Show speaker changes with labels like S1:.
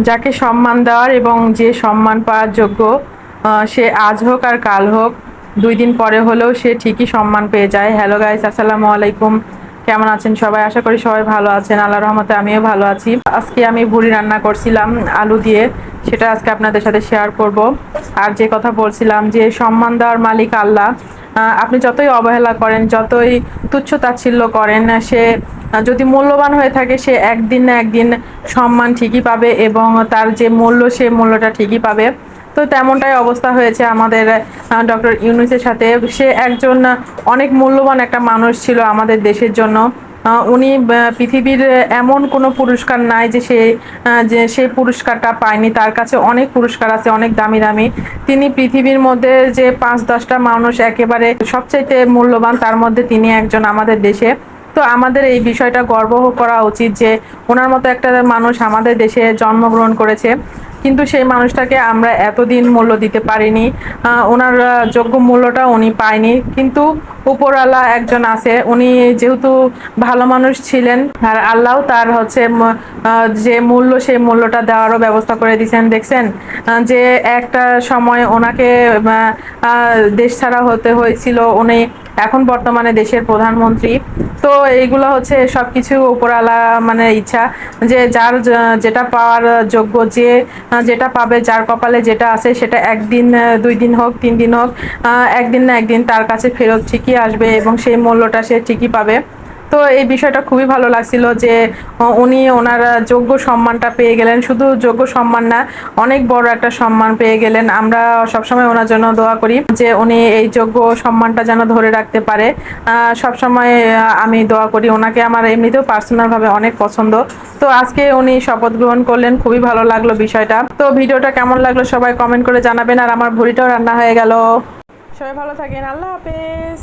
S1: যাকে সম্মান দেওয়ার এবং যে সম্মান পাওয়ার যোগ্য, সে আজ হোক আর কাল হোক, 2 দিন পরে হলেও সে ঠিকই সম্মান পেয়ে যায়। হ্যালো গাইস, আসসালামু আলাইকুম। কেমন আছেন সবাই? আশা করি সবাই ভালো আছেন। আল্লাহর রহমতে আমিও ভালো আছি। আজকে আমি ভুড়ি রান্না করছিলাম আলু দিয়ে, সেটা আজকে আপনাদের সাথে শেয়ার করব। আর যে কথা বলছিলাম যে সম্মান দেওয়ার মালিক আল্লাহ। আপনি যতই অবহেলা করেন, যতই তুচ্ছ তাচ্ছিল্য করেন, সে যদি মূল্যবান হয়ে থাকে, সে একদিন না একদিন সম্মান ঠিকই পাবে এবং তার যে মূল্য, সে মূল্যটা ঠিকই পাবে। তো তেমনটাই অবস্থা হয়েছে আমাদের ডক্টর ইউনূসের সাথে। সে একজন অনেক মূল্যবান একটা মানুষ ছিল আমাদের দেশের জন্য। উনি পৃথিবীর এমন কোনো পুরস্কার নাই যে সেই পুরস্কারটা পায়নি। তার কাছে অনেক পুরস্কার আছে, অনেক দামি দামি। তিনি পৃথিবীর মধ্যে যে 5-10টা মানুষ একেবারে সবচাইতে মূল্যবান, তার মধ্যে তিনি একজন আমাদের দেশে। তো আমাদের এই বিষয়টা গর্ব করা উচিত যে ওনার মতো একটা মানুষ আমাদের দেশে জন্মগ্রহণ করেছে, কিন্তু সেই মানুষটাকে আমরা এতদিন মূল্য দিতে পারিনি। ওনার যোগ্য মূল্যটা উনি পায়নি। কিন্তু উপরওয়ালা একজন আছে, উনি যেহেতু ভালো মানুষ ছিলেন, আর আল্লাহও তার হচ্ছে যে মূল্য, সেই মূল্যটা দেওয়ারও ব্যবস্থা করে দিয়েছেন। দেখছেন যে একটা সময় ওনাকে দেশ ছাড়া হতে হয়েছিল, উনি এখন বর্তমানে দেশের প্রধানমন্ত্রী। তো এইগুলো হচ্ছে সবকিছু উপরওয়ালা মানে ইচ্ছা, যে যার যেটা পাওয়ার যোগ্য, যে যেটা পাবে, যার কপালে যেটা আছে, সেটা একদিন 2 দিন হোক 3 দিন হোক, একদিন না একদিন তার কাছে ফেরত ঠিকই আসবে এবং সেই মূল্যটা সে ঠিকই পাবে। তো এই বিষয়টা খুবই ভালো লাগছিল যে উনি ওনার যোগ্য সম্মানটা পেয়ে গেলেন। শুধু যোগ্য সম্মান না, অনেক বড় একটা সম্মান পেয়ে গেলেন। আমরা সবসময় ওনার জন্য দোয়া করি যে উনি এই যোগ্য সম্মানটা যেন ধরে রাখতে পারে। সবসময় আমি দোয়া করি ওনাকে। আমার এমনিতেও পার্সোনালভাবে অনেক পছন্দ। তো আজকে উনি শপথ গ্রহণ করলেন, খুবই ভালো লাগলো বিষয়টা। তো ভিডিওটা কেমন লাগলো সবাই কমেন্ট করে জানাবেন। আর আমার ভুড়িটাও রান্না হয়ে গেল। সবাই ভালো থাকেন, আল্লাহ হাফেজ।